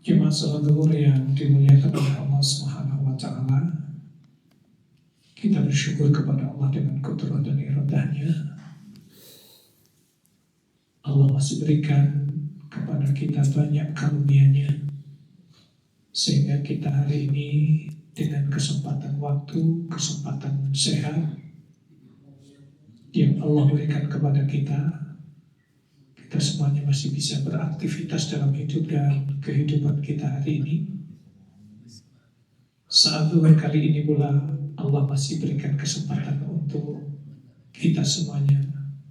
Jemaah salat zuhur yang dimuliakan oleh Allah Subhanahu wa Ta'ala, kita bersyukur kepada Allah dengan qudrah dan iradahnya. Allah masih berikan kepada kita banyak karunia-Nya, sehingga kita hari ini dengan kesempatan waktu, kesempatan sehat yang Allah berikan kepada kita semuanya masih bisa beraktivitas dalam hidup dan kehidupan kita hari ini. Saat zuhur kali ini pula Allah masih berikan kesempatan untuk kita semuanya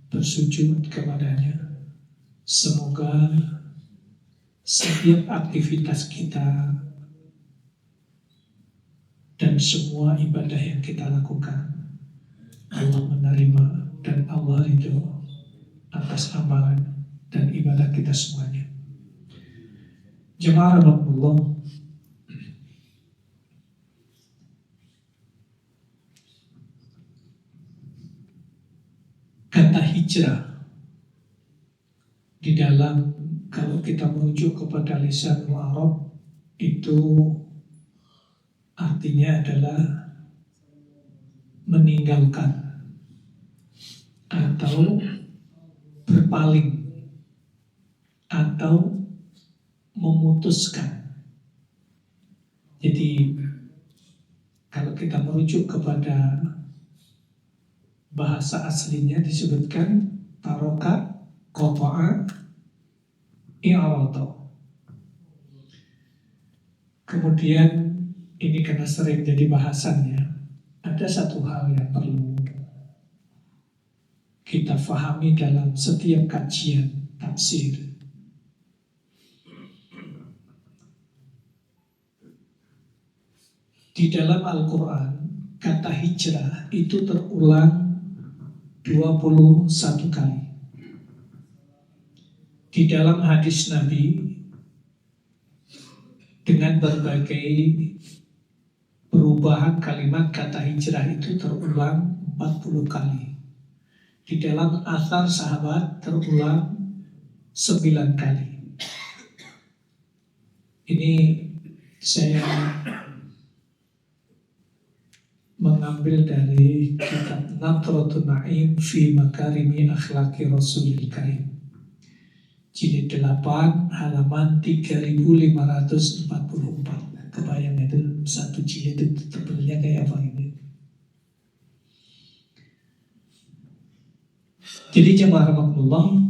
bersujud kepada-Nya. Semoga setiap aktivitas kita dan semua ibadah yang kita lakukan Allah menerima dan Allah ridho atas amalan dan ibadah kita semuanya. Jemaah rahmatullah, kata hijrah di dalam, kalau kita merujuk kepada lisan Arab, itu artinya adalah meninggalkan atau berpaling atau memutuskan. Jadi kalau kita merujuk kepada bahasa aslinya disebutkan taroka, qata'a, i'rada. Kemudian ini karena sering jadi bahasannya, ada satu hal yang perlu kita fahami dalam setiap kajian tafsir. Di dalam Al-Quran, kata hijrah itu terulang 21 kali. Di dalam hadis Nabi, dengan berbagai perubahan kalimat kata hijrah itu terulang 40 kali. Di dalam athar sahabat terulang 9 kali. Ini saya mengambil dari kitab Nathratun Na'im fi Makarimi Akhlaqi Rasulil Karim, jilid 8 halaman 3544. Kebayang itu satu jilid itu tebelnya kayak apa ini. Jadi jemaah rahmatullah,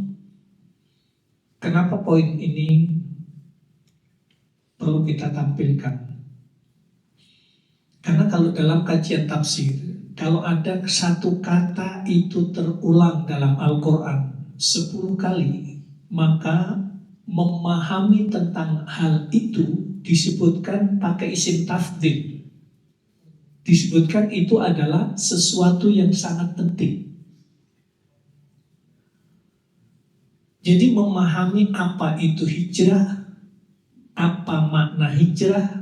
kenapa poin ini perlu kita tampilkan? Karena kalau dalam kajian tafsir, kalau ada satu kata itu terulang dalam Al-Quran 10 kali, maka memahami tentang hal itu disebutkan pakai isim tafdhil. Disebutkan itu adalah sesuatu yang sangat penting. Jadi memahami apa itu hijrah, apa makna hijrah,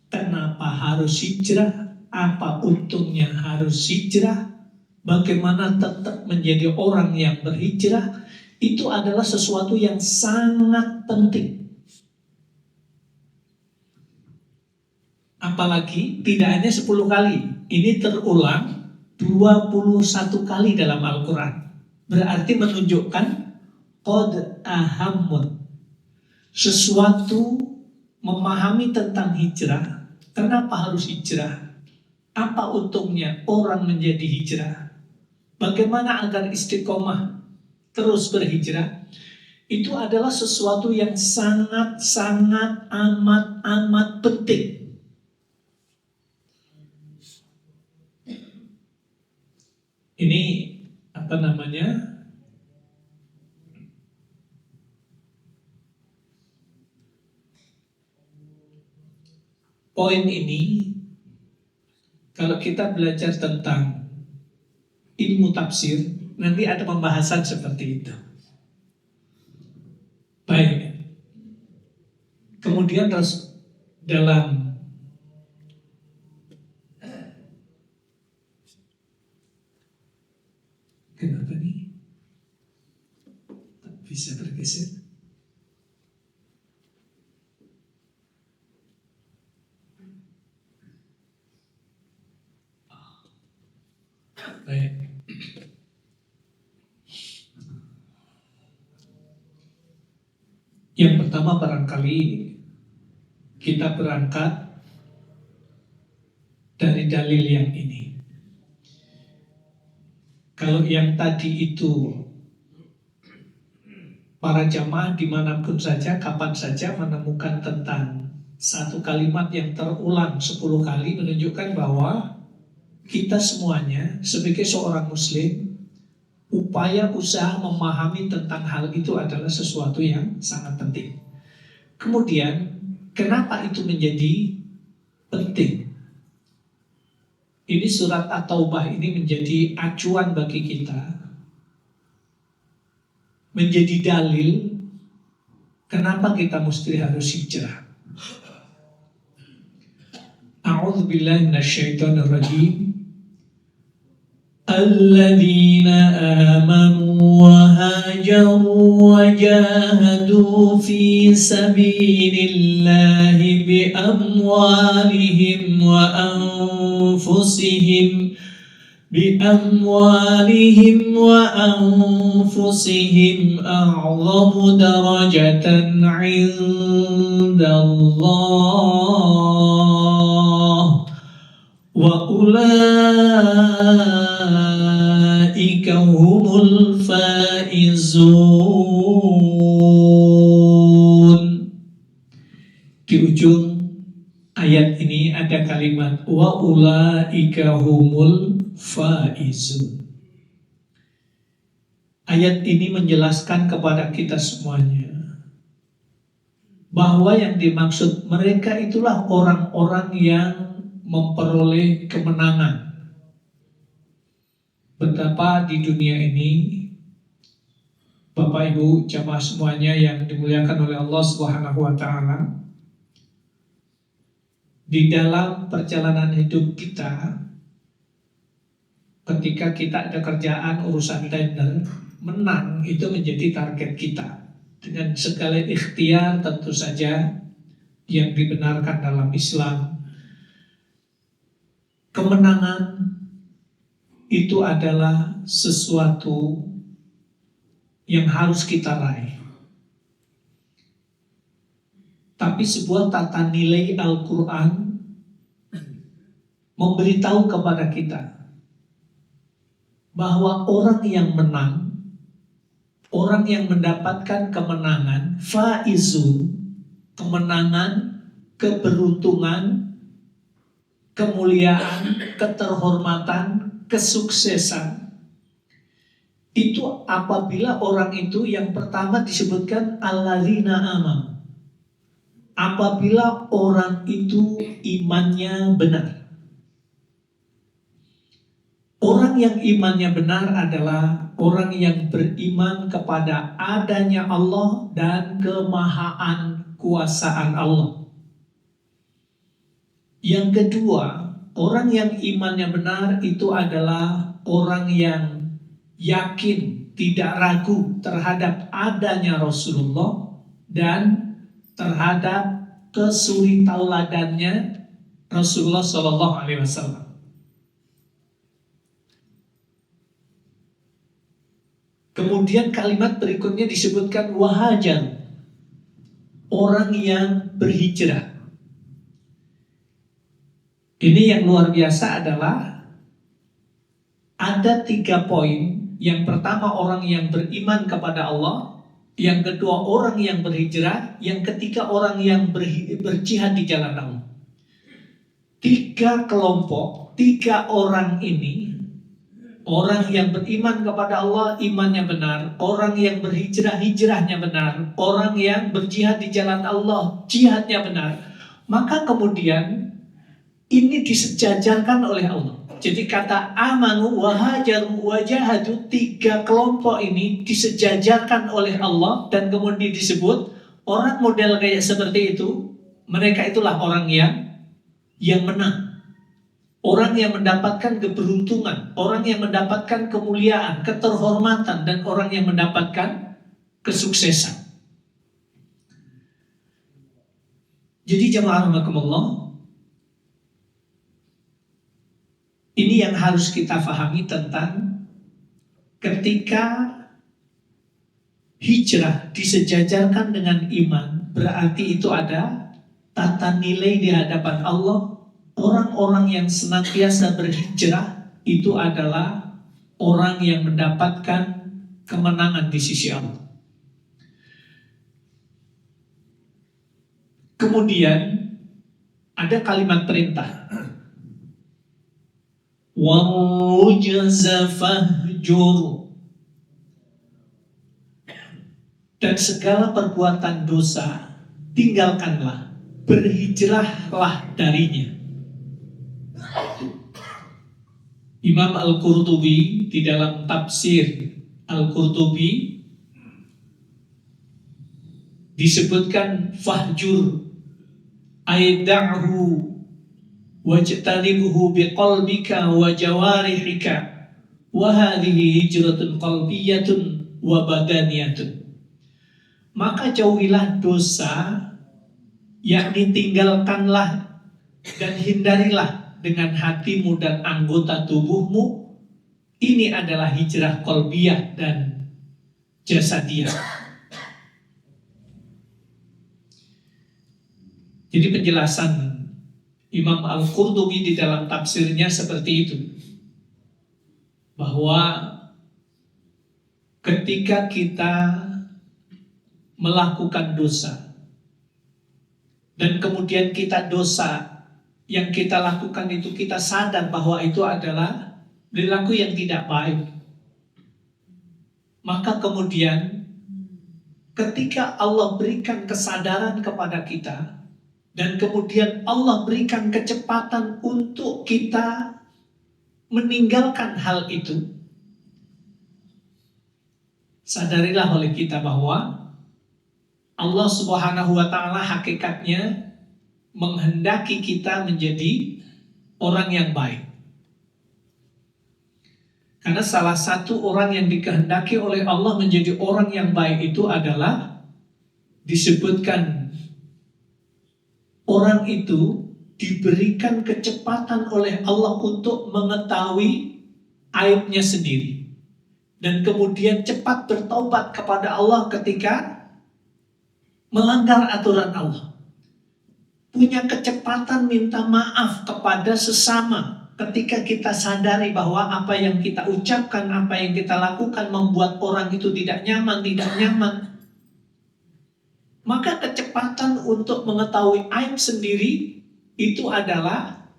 kenapa harus hijrah, apa untungnya harus hijrah, bagaimana tetap menjadi orang yang berhijrah, itu adalah sesuatu yang sangat penting. Apalagi tidak hanya 10 kali, ini terulang 21 kali dalam Al-Quran. Berarti menunjukkan qad ahammun, sesuatu memahami tentang hijrah. Kenapa harus hijrah? Apa untungnya orang menjadi hijrah? Bagaimana agar istiqomah terus berhijrah? Itu adalah sesuatu yang sangat-sangat amat penting. Ini apa namanya? Poin ini, kalau kita belajar tentang ilmu tafsir, nanti ada pembahasan seperti itu. Baik. Kemudian terus dalam kenapa nih? Bisa bergeser. Baik. Yang pertama barangkali kita berangkat dari dalil yang ini. Kalau yang tadi itu para jamaah dimanapun saja, kapan saja menemukan tentang satu kalimat yang terulang 10 kali, menunjukkan bahwa kita semuanya sebagai seorang muslim, upaya usaha memahami tentang hal itu adalah sesuatu yang sangat penting. Kemudian, kenapa itu menjadi penting? Ini surat At-Taubah ini menjadi acuan bagi kita, menjadi dalil kenapa kita mesti harus hijrah. A'udzubillahi minasyaitonirrajim. Alladzina amanu wa hajaru wa jahadu fi sabilillahi bi amwalihim wa anfusihim a'zamu darajatan 'indallah wa ulaika humul faizun. Di ujung ayat ini ada kalimat wa ulaika humul faizun. Ayat ini menjelaskan kepada kita semuanya bahwa yang dimaksud mereka itulah orang-orang yang memperoleh kemenangan. Betapa di dunia ini, Bapak Ibu jamaah semuanya yang dimuliakan oleh Allah Subhanahu wa taala, di dalam perjalanan hidup kita, ketika kita ada kerjaan urusan tender, menang itu menjadi target kita. Dengan segala ikhtiar tentu saja yang dibenarkan dalam Islam. Kemenangan itu adalah sesuatu yang harus kita raih. Tapi sebuah tata nilai Al-Quran memberitahu kepada kita bahwa orang yang menang, orang yang mendapatkan kemenangan, faizun, kemenangan, keberuntungan, kemuliaan, keterhormatan, kesuksesan, itu apabila orang itu yang pertama disebutkan alladzina amanu, apabila orang itu imannya benar. Orang yang imannya benar adalah orang yang beriman kepada adanya Allah dan kemahaan kuasaan Allah. Yang kedua, orang yang imannya benar itu adalah orang yang yakin, tidak ragu terhadap adanya Rasulullah dan terhadap kesuritauladannya Rasulullah Shallallahu Alaihi Wasallam. Kemudian kalimat berikutnya disebutkan wahajar, orang yang berhijrah. Ini yang luar biasa adalah ada 3 poin. Yang pertama orang yang beriman kepada Allah, yang kedua orang yang berhijrah, yang ketiga orang yang berjihad di jalan Allah. 3 kelompok, 3 orang ini, orang yang beriman kepada Allah, imannya benar, orang yang berhijrah, hijrahnya benar, orang yang berjihad di jalan Allah, jihadnya benar, maka kemudian ini disejajarkan oleh Allah. Jadi kata amanu wa hajaru wa jahadu, 3 kelompok ini disejajarkan oleh Allah dan kemudian disebut orang model kayak seperti itu, mereka itulah orang yang menang. Orang yang mendapatkan keberuntungan, orang yang mendapatkan kemuliaan, keterhormatan, dan orang yang mendapatkan kesuksesan. Jadi jamaah rahimakumullah, ini yang harus kita pahami tentang ketika hijrah disejajarkan dengan iman, berarti itu ada tata nilai di hadapan Allah. Orang-orang yang senantiasa berhijrah itu adalah orang yang mendapatkan kemenangan di sisi Allah. Kemudian ada kalimat perintah, warujza fahjur, dan segala perbuatan dosa tinggalkanlah, berhijrahlah darinya. Imam Al-Qurtubi di dalam tafsir Al-Qurtubi disebutkan fahjur aida'hu wajtanibhu biqalbika wa jawarihika wa hadhihi hijratun qalbiyatun wa badaniyatun. Maka jauhilah dosa, yakni tinggalkanlah dan hindarilah dengan hatimu dan anggota tubuhmu. Ini adalah hijrah qalbiyah dan jasadiyah. Jadi penjelasan Imam Al-Qurtubi di dalam tafsirnya seperti itu, bahwa ketika kita melakukan dosa dan kemudian kita dosa yang kita lakukan itu kita sadar bahwa itu adalah perilaku yang tidak baik, maka kemudian ketika Allah berikan kesadaran kepada kita dan kemudian Allah berikan kecepatan untuk kita meninggalkan hal itu, sadarilah oleh kita bahwa Allah Subhanahu wa ta'ala hakikatnya menghendaki kita menjadi orang yang baik. Karena salah satu orang yang dikehendaki oleh Allah menjadi orang yang baik itu adalah disebutkan orang itu diberikan kecepatan oleh Allah untuk mengetahui aibnya sendiri dan kemudian cepat bertaubat kepada Allah ketika melanggar aturan Allah. Punya kecepatan minta maaf kepada sesama ketika kita sadari bahwa apa yang kita ucapkan, apa yang kita lakukan membuat orang itu tidak nyaman. Maka kecepatan untuk mengetahui aib sendiri itu adalah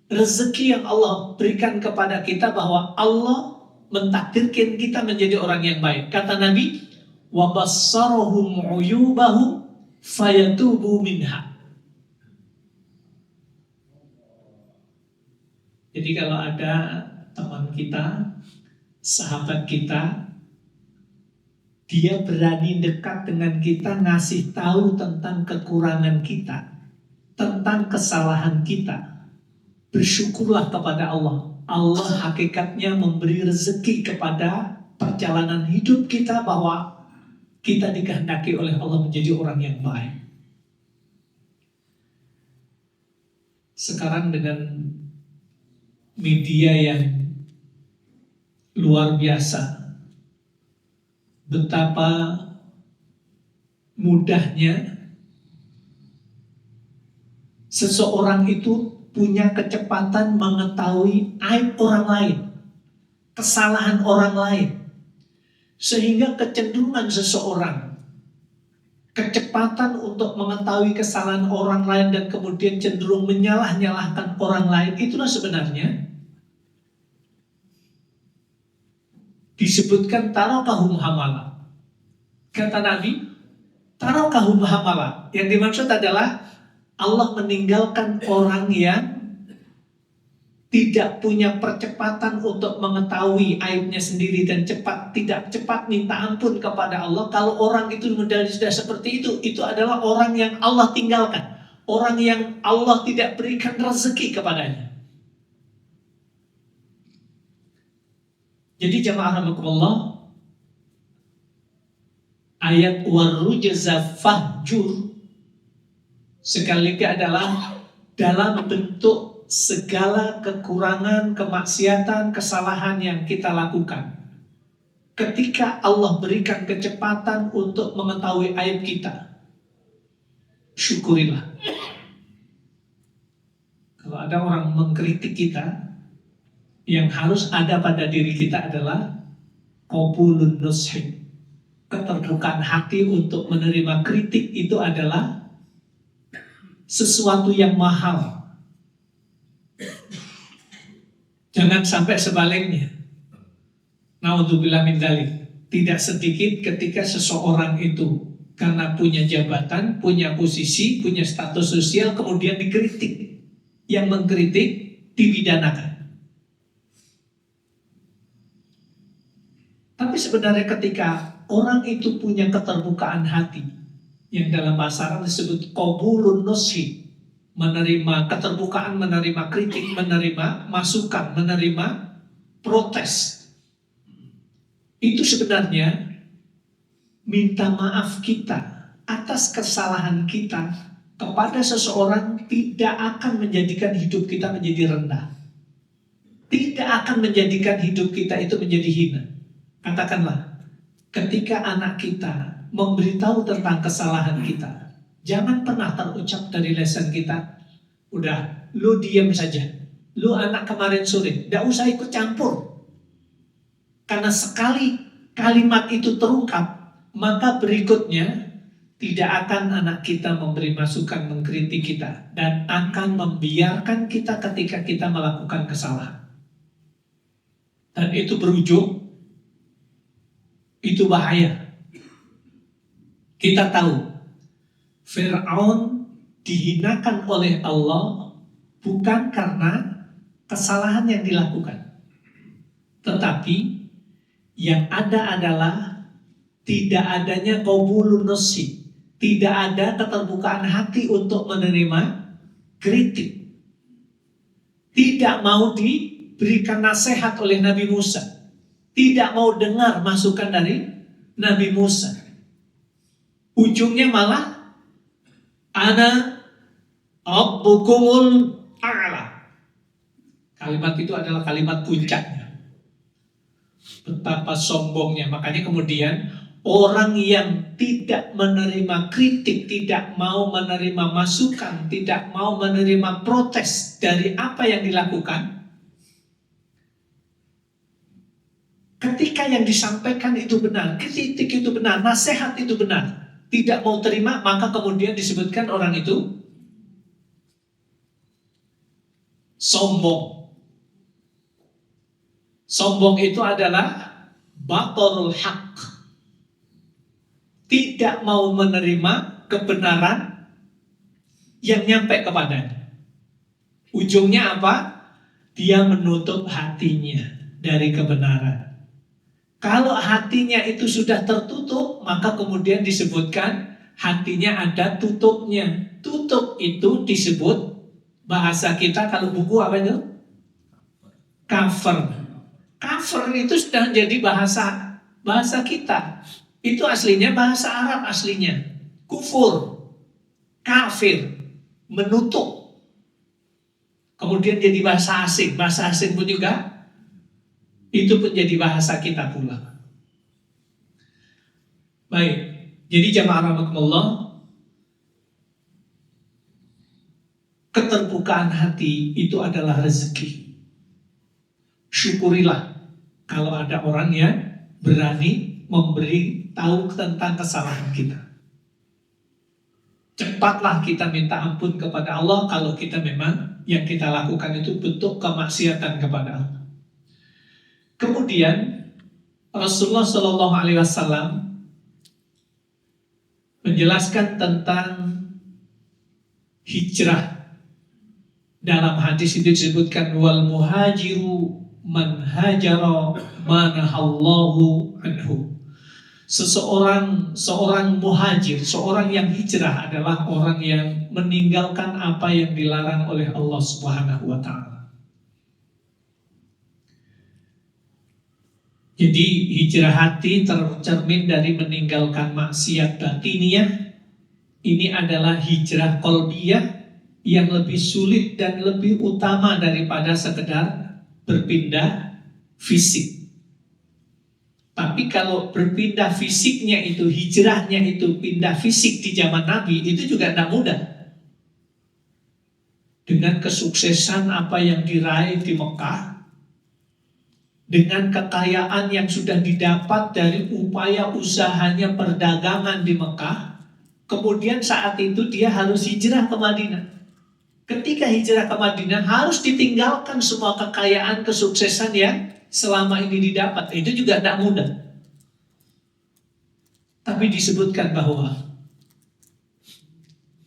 rezeki yang Allah berikan kepada kita, bahwa Allah mentakdirkan kita menjadi orang yang baik. Kata Nabi, wa bassarahum uyubahum fayatubu minha. Jadi kalau ada teman kita, sahabat kita, dia berani dekat dengan kita, ngasih tahu tentang kekurangan kita, tentang kesalahan kita, bersyukurlah kepada Allah. Allah hakikatnya memberi rezeki kepada perjalanan hidup kita, bahwa kita dikehendaki oleh Allah menjadi orang yang baik. Sekarang dengan media yang luar biasa, betapa mudahnya seseorang itu punya kecepatan mengetahui aib orang lain, kesalahan orang lain, sehingga kecenderungan seseorang, kecepatan untuk mengetahui kesalahan orang lain dan kemudian cenderung menyalah-nyalahkan orang lain, itulah sebenarnya disebutkan tarakahum hamala. Kata Nabi, tarakahum hamala. Yang dimaksud adalah Allah meninggalkan orang yang tidak punya percepatan untuk mengetahui aibnya sendiri dan tidak cepat minta ampun kepada Allah. Kalau orang itu sudah seperti itu adalah orang yang Allah tinggalkan, orang yang Allah tidak berikan rezeki kepadanya. Jadi jamaah rahimakumullah, ayat warujza fahjur sekali lagi adalah dalam bentuk segala kekurangan, kemaksiatan, kesalahan yang kita lakukan. Ketika Allah berikan kecepatan untuk mengetahui aib kita, syukurilah. Kalau ada orang mengkritik kita, yang harus ada pada diri kita adalah qabulun nushi. Keterbukaan hati untuk menerima kritik itu adalah sesuatu yang mahal. Jangan sampai sebaliknya. Naudzubillah min dzalik. Tidak sedikit ketika seseorang itu karena punya jabatan, punya posisi, punya status sosial kemudian dikritik. Yang mengkritik dipidanakan. Tapi sebenarnya ketika orang itu punya keterbukaan hati yang dalam bahasa Arab disebut qabulun nushi, menerima keterbukaan, menerima kritik, menerima masukan, menerima protes. Itu sebenarnya minta maaf kita atas kesalahan kita kepada seseorang tidak akan menjadikan hidup kita menjadi rendah. Tidak akan menjadikan hidup kita itu menjadi hina. Katakanlah, ketika anak kita memberitahu tentang kesalahan kita, jangan pernah terucap dari lisan kita, udah, lu diam saja. Lu anak kemarin sore, gak usah ikut campur. Karena sekali kalimat itu terungkap, maka berikutnya tidak akan anak kita memberi masukan, mengkritik kita, dan akan membiarkan kita ketika kita melakukan kesalahan. Dan itu berujung, itu bahaya. Kita tahu, Fir'aun dihinakan oleh Allah bukan karena kesalahan yang dilakukan, tetapi yang ada adalah tidak adanya qabulun nushi, tidak ada keterbukaan hati untuk menerima kritik. Tidak mau diberikan nasihat oleh Nabi Musa, tidak mau dengar masukan dari Nabi Musa. Ujungnya malah ana rabbukumul a'la. Kalimat itu adalah kalimat puncaknya. Betapa sombongnya. Makanya kemudian orang yang tidak menerima kritik, tidak mau menerima masukan, tidak mau menerima protes dari apa yang dilakukan, ketika yang disampaikan itu benar, kritik itu benar, nasihat itu benar, tidak mau terima, maka kemudian disebutkan orang itu sombong. Sombong itu adalah batorul haq. Tidak mau menerima kebenaran yang nyampe kepadanya. Ujungnya apa? Dia menutup hatinya dari kebenaran. Kalau hatinya itu sudah tertutup, maka kemudian disebutkan hatinya ada tutupnya. Tutup itu disebut bahasa kita, kalau buku apa itu? Cover. Cover itu sudah jadi bahasa kita. Itu aslinya bahasa Arab aslinya. Kufur, kafir, menutup. Kemudian jadi bahasa asing. Bahasa asing pun juga itu pun jadi bahasa kita pula. Baik, jadi jamaah rahimakumullah, keterbukaan hati itu adalah rezeki. Syukurilah kalau ada orang yang berani memberi tahu tentang kesalahan kita. Cepatlah kita minta ampun kepada Allah kalau kita memang yang kita lakukan itu bentuk kemaksiatan kepada Allah. Kemudian Rasulullah Shallallahu Alaihi Wasallam menjelaskan tentang hijrah. Dalam hadis itu disebutkan wal muhajiru man hajara manahallahu anhu. Seorang muhajir, seorang yang hijrah adalah orang yang meninggalkan apa yang dilarang oleh Allah Subhanahu wa taala. Jadi hijrah hati tercermin dari meninggalkan maksiat batiniah. Ini adalah hijrah qalbiyah yang lebih sulit dan lebih utama daripada sekedar berpindah fisik. Tapi kalau berpindah fisiknya itu, hijrahnya itu pindah fisik di zaman Nabi, itu juga tidak mudah. Dengan kesuksesan apa yang diraih di Mekah, dengan kekayaan yang sudah didapat dari upaya usahanya perdagangan di Mekah, kemudian saat itu dia harus hijrah ke Madinah. Ketika hijrah ke Madinah harus ditinggalkan semua kekayaan, kesuksesan yang selama ini didapat. Itu juga tidak mudah. Tapi disebutkan bahwa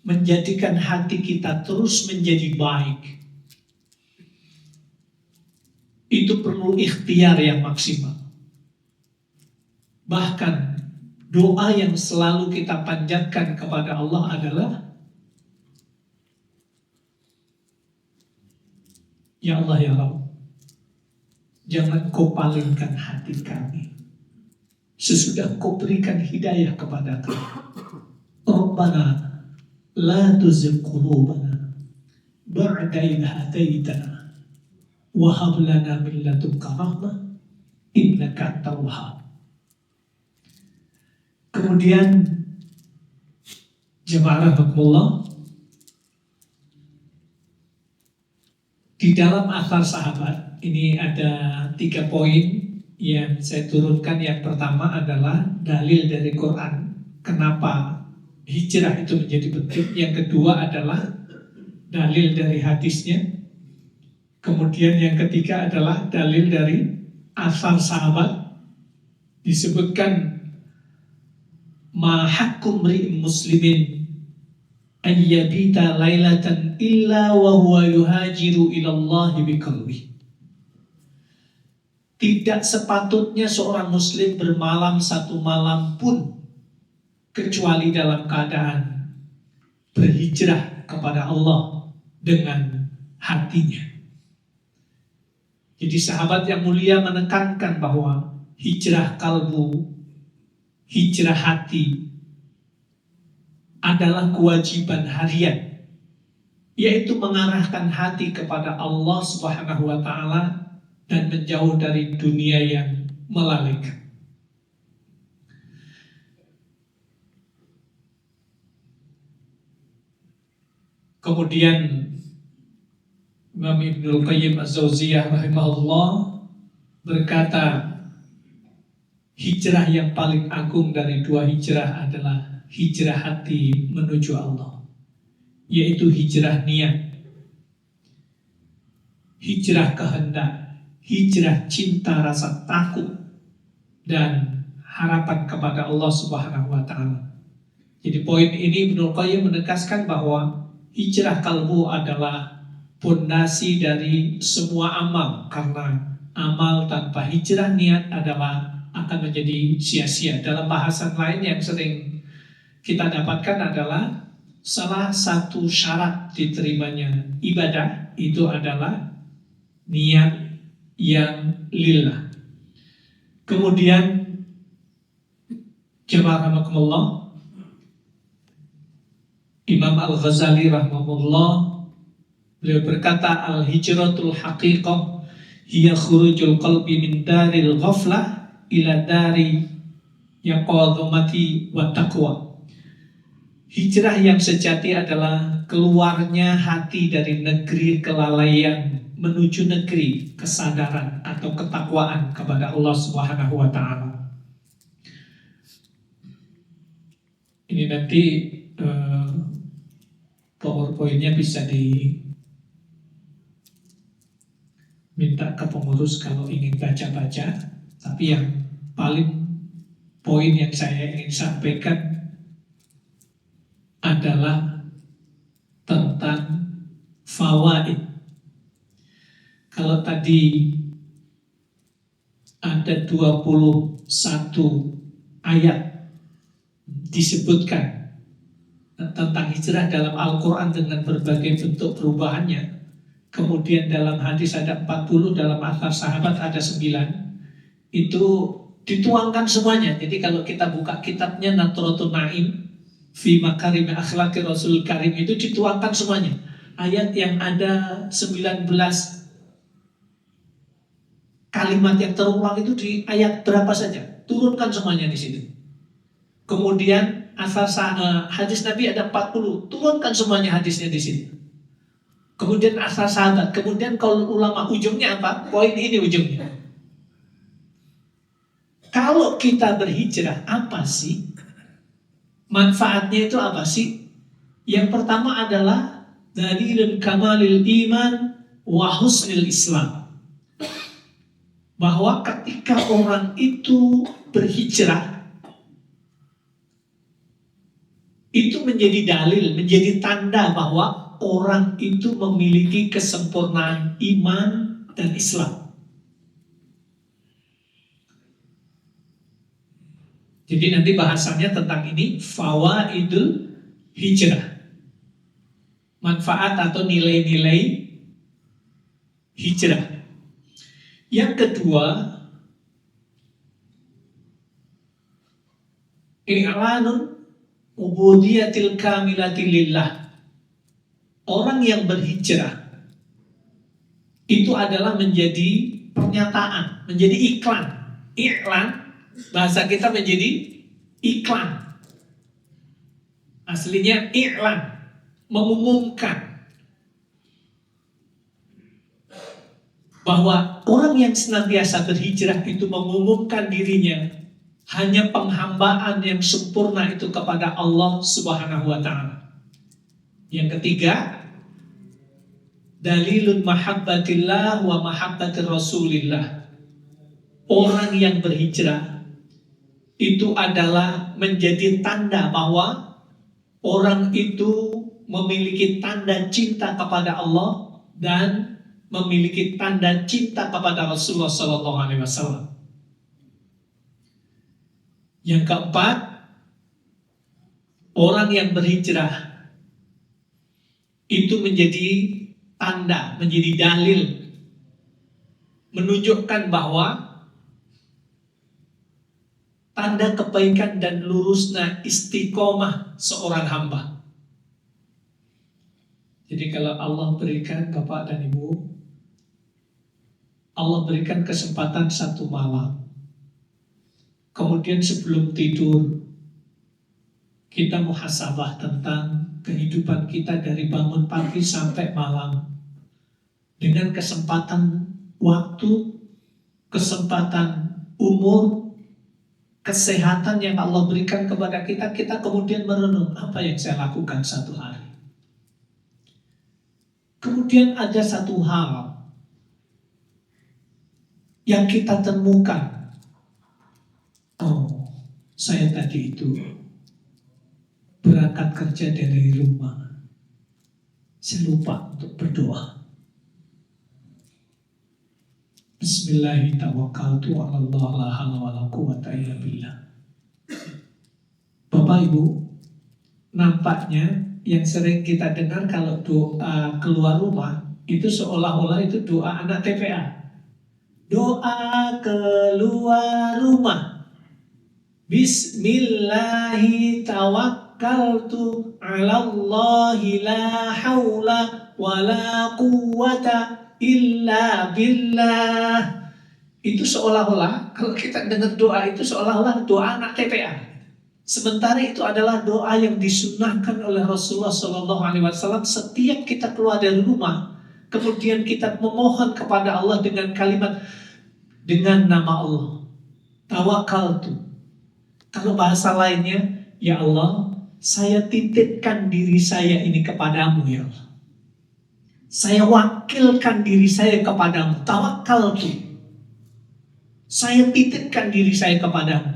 menjadikan hati kita terus menjadi baik, itu perlu ikhtiar yang maksimal. Bahkan doa yang selalu kita panjatkan kepada Allah adalah, Ya Allah ya Rabb, jangan kau palingkan hati kami sesudah kau berikan hidayah kepada kami. Rabbana la tuzigh qulubana ba'da idh hadaitana wa hab lana min ladunka rahmah innaka antal wahhab. Kemudian jemaah rahimakumullah, di dalam athar sahabat ini ada 3 poin yang saya turunkan. Yang pertama adalah dalil dari Quran kenapa hijrah itu menjadi penting. Yang kedua adalah dalil dari hadisnya. Kemudian yang ketiga adalah dalil dari athar sahabat. Disebutkan ma haqqu mri'in muslimin ayyabita lailatan illa wa huwa yuhajiru ilallahi biqalbi. Tidak sepatutnya seorang muslim bermalam 1 malam pun kecuali dalam keadaan berhijrah kepada Allah dengan hatinya. Jadi sahabat yang mulia menekankan bahwa hijrah kalbu, hijrah hati adalah kewajiban harian, yaitu mengarahkan hati kepada Allah Subhanahu wa ta'ala dan menjauh dari dunia yang melalaikan. Kemudian Imam Ibnul Qayyim Az-Zawziyah rahimahullah berkata, hijrah yang paling agung dari 2 hijrah adalah hijrah hati menuju Allah, yaitu hijrah niat, hijrah kehendak, hijrah cinta, rasa takut dan harapan kepada Allah Subhanahu wa ta'ala. Jadi poin ini Ibnul Qayyim menegaskan bahwa hijrah kalbu adalah pondasi dari semua amal, karena amal tanpa hijrah niat adalah akan menjadi sia-sia. Dalam bahasan lain yang sering kita dapatkan adalah salah satu syarat diterimanya ibadah itu adalah niat yang lillah. Kemudian jemaah rahimakumullah, Imam Al-Ghazali rahimahullah beliau berkata, al-hijratul haqiqah hiya khurujul qalbi min daril ghaflah ila dari yaqadhamati wa taqwa. Hijrah yang sejati adalah keluarnya hati dari negeri kelalaian menuju negeri kesadaran atau ketakwaan kepada Allah Subhanahu wa ta'ala. Ini nanti PowerPoint-nya bisa minta ke pengurus kalau ingin baca-baca. Tapi yang paling poin yang saya ingin sampaikan adalah tentang fawaid. Kalau tadi ada 21 ayat disebutkan tentang hijrah dalam Al-Quran dengan berbagai bentuk perubahannya. Kemudian dalam hadis ada 40, dalam athar sahabat ada 9. itu dituangkan semuanya. Jadi kalau kita buka kitabnya Nathratun Naim fi Makarim Akhlaqir Rasul Karim, itu dituangkan semuanya. Ayat yang ada 19 kalimat yang terulang itu di ayat berapa saja, turunkan semuanya di situ. Kemudian hadis Nabi ada 40, turunkan semuanya hadisnya di situ. Kemudian asal sahabat, kemudian kalau ulama ujungnya apa? Poin ini ujungnya. Kalau kita berhijrah, apa sih manfaatnya? Itu apa sih? Yang pertama adalah dalilun kamalil iman wa husnil Islam. Bahwa ketika orang itu berhijrah, itu menjadi dalil, menjadi tanda bahwa orang itu memiliki kesempurnaan iman dan Islam. Jadi nanti bahasannya tentang ini, fawaidul hijrah, manfaat atau nilai-nilai hijrah. Yang kedua, i'lanun ubudiyatil kamilati lillah. Orang yang berhijrah itu adalah menjadi pernyataan, menjadi iklan. Iklan, bahasa kita menjadi iklan. Aslinya iklan, mengumumkan bahwa orang yang senantiasa berhijrah itu mengumumkan dirinya hanya penghambaan yang sempurna itu kepada Allah Subhanahu wa ta'ala. Yang ketiga, dalilun mahabbatillah wa mahabbatir rasulillah. Orang yang berhijrah itu adalah menjadi tanda bahwa orang itu memiliki tanda cinta kepada Allah dan memiliki tanda cinta kepada Rasulullah SAW. Yang keempat, orang yang berhijrah itu menjadi tanda, menjadi dalil, menunjukkan bahwa tanda kebaikan dan lurusnya istiqomah seorang hamba. Jadi kalau Allah berikan, Bapak dan Ibu, Allah berikan kesempatan satu malam, kemudian sebelum tidur kita muhasabah tentang kehidupan kita dari bangun pagi sampai malam, dengan kesempatan waktu, kesempatan umur, kesehatan yang Allah berikan kepada kita, kita kemudian merenung apa yang saya lakukan satu hari. Kemudian ada satu hal yang kita temukan, oh, saya tadi itu berangkat kerja dari rumah, saya lupa untuk berdoa. Bismillahirrahmanirrahim. Bapak Ibu, nampaknya yang sering kita dengar kalau doa keluar rumah itu seolah-olah itu doa anak TPA. Doa keluar rumah, Bismillahi tawakkaltu ala Allahi la hawla wa la quwwata illa billah. Itu seolah-olah kalau kita dengar doa itu seolah-olah doa anak TPA. Sementara itu adalah doa yang disunnahkan oleh Rasulullah SAW setiap kita keluar dari rumah. Kemudian kita memohon kepada Allah dengan kalimat, dengan nama Allah, tawakkaltu. Kalau bahasa lainnya, ya Allah, saya titipkan diri saya ini kepadamu ya Allah. Saya wakilkan diri saya kepadamu, tawakkaltu. Saya titipkan diri saya kepadamu.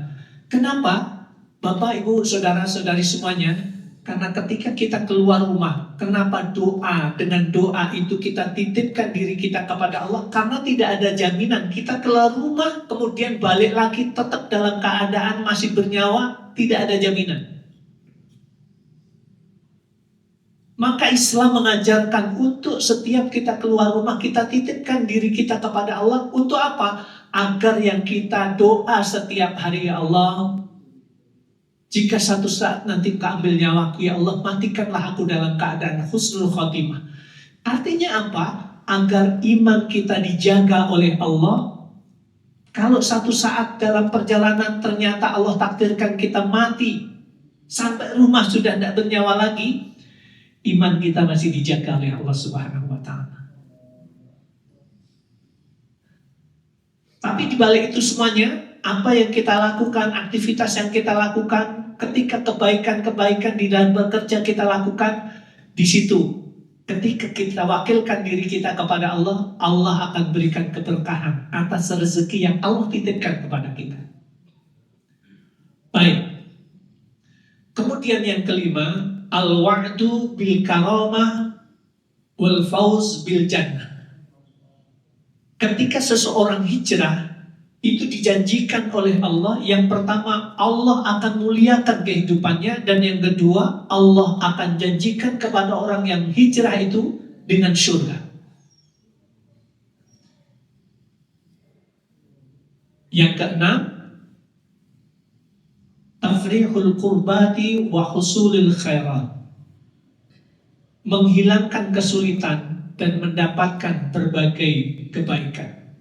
Kenapa? Bapak, Ibu, saudara-saudari semuanya, karena ketika kita keluar rumah, kenapa doa? Dengan doa itu kita titipkan diri kita kepada Allah, karena tidak ada jaminan kita keluar rumah kemudian balik lagi tetap dalam keadaan masih bernyawa, tidak ada jaminan. Maka Islam mengajarkan untuk setiap kita keluar rumah kita titipkan diri kita kepada Allah. Untuk apa? agar yang kita doa setiap hari, ya Allah, jika satu saat nanti Engkau ambil nyawaku, ya Allah, matikanlah aku dalam keadaan husnul khotimah. Artinya apa? Agar iman kita dijaga oleh Allah. Kalau satu saat dalam perjalanan ternyata Allah takdirkan kita mati, sampai rumah sudah tidak bernyawa lagi, iman kita masih dijaga oleh Allah Subhanahu wa Ta'ala. Tapi dibalik itu semuanya, apa yang kita lakukan, aktivitas yang kita lakukan, ketika kebaikan-kebaikan di dalam bekerja kita lakukan, di situ ketika kita wakilkan diri kita kepada Allah, Allah akan berikan keberkahan atas rezeki yang Allah titipkan kepada kita. Baik. Kemudian yang kelima, al-wa'du bil karamah wal fauz bil jannah. Ketika seseorang hijrah, itu dijanjikan oleh Allah. Yang pertama, Allah akan muliakan kehidupannya. Dan yang kedua, Allah akan janjikan kepada orang yang hijrah itu dengan surga. Yang keenam, tafrihul qurbati wa husulil khairat. Menghilangkan kesulitan dan mendapatkan berbagai kebaikan.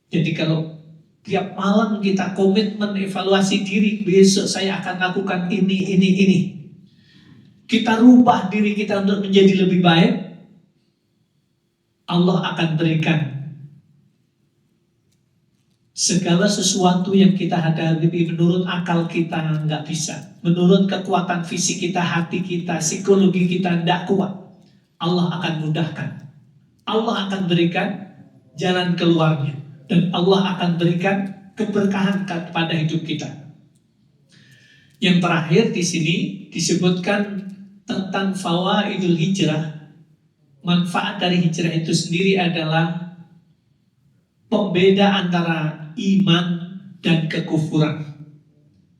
Jadi kalau tiap malam kita komitmen evaluasi diri, besok saya akan lakukan ini. Kita rubah diri kita untuk menjadi lebih baik, Allah akan berikan segala sesuatu yang kita hadapi menurut akal kita nggak bisa, menurut kekuatan fisik kita, hati kita, psikologi kita tidak kuat. Allah akan mudahkan. Allah akan berikan jalan keluarnya. Dan Allah akan berikan keberkahan kepada hidup kita. Yang terakhir di sini disebutkan tentang fawaidul hijrah. Manfaat dari hijrah itu sendiri adalah pembeda antara iman dan kekufuran,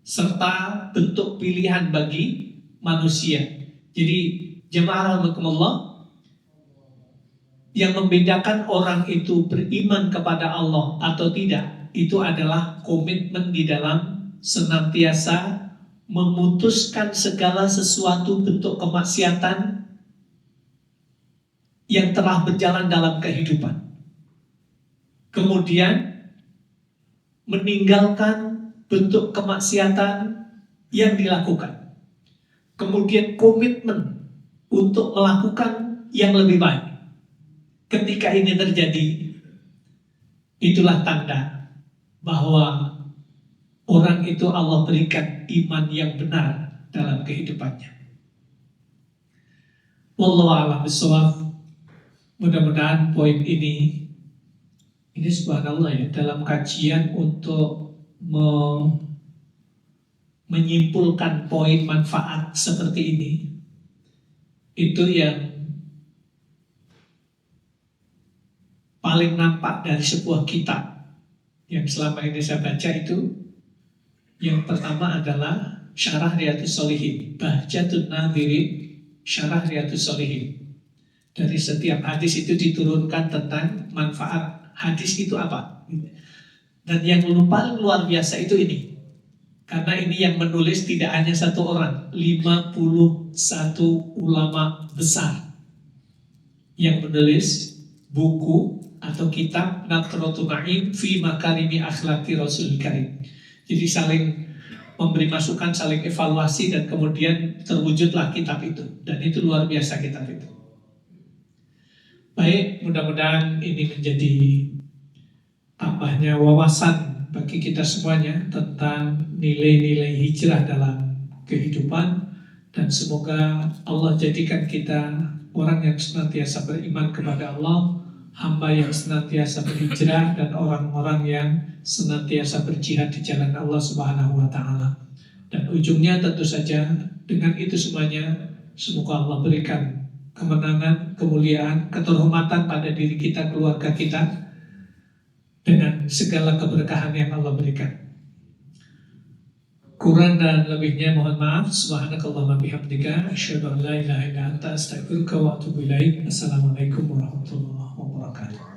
serta bentuk pilihan bagi manusia. Jadi jemaah rahimakumullah, yang membedakan orang itu beriman kepada Allah atau tidak, itu adalah komitmen di dalam senantiasa memutuskan segala sesuatu bentuk kemaksiatan yang telah berjalan dalam kehidupan. Kemudian meninggalkan bentuk kemaksiatan yang dilakukan. Kemudian komitmen untuk melakukan yang lebih baik. Ketika ini terjadi, itulah tanda bahwa orang itu Allah berikan iman yang benar dalam kehidupannya. Wallahu a'lam bishawab. Mudah-mudahan poin ini subhanallah ya, dalam kajian untuk menyimpulkan poin manfaat seperti ini, itu yang paling nampak dari sebuah kitab yang selama ini saya baca. Itu yang pertama adalah Syarah Riyadhus Shalihin, Bahjatun Nadhirin, Syarah Riyadhus Shalihin. Dari setiap hadis itu diturunkan tentang manfaat hadis itu apa. Dan yang paling luar biasa itu ini, karena ini yang menulis tidak hanya satu orang, 51 ulama besar yang menulis buku atau kitab Nathratun Na'im fi Makarimi Akhlaqi Rasul Karim. Jadi saling memberi masukan, saling evaluasi, dan kemudian terwujudlah kitab itu. Dan itu luar biasa kitab itu. Baik, mudah-mudahan ini menjadi tambahnya wawasan bagi kita semuanya tentang nilai-nilai hijrah dalam kehidupan. Dan semoga Allah jadikan kita orang yang senantiasa beriman kepada Allah, hamba yang senantiasa berhijrah, dan orang-orang yang senantiasa berjihad di jalan Allah Subhanahu wa Ta'ala. Dan ujungnya tentu saja dengan itu semuanya, semoga Allah berikan kemenangan, kemuliaan, keterhormatan pada diri kita, keluarga kita, dengan segala keberkahan yang Allah berikan. Kurang dan lebihnya mohon maaf. Subhanakallahumma bihamdika asyhadu an la ilaha illa anta astaghfiruka wa atubu ilaik. Assalamualaikum warahmatullahi wabarakatuh.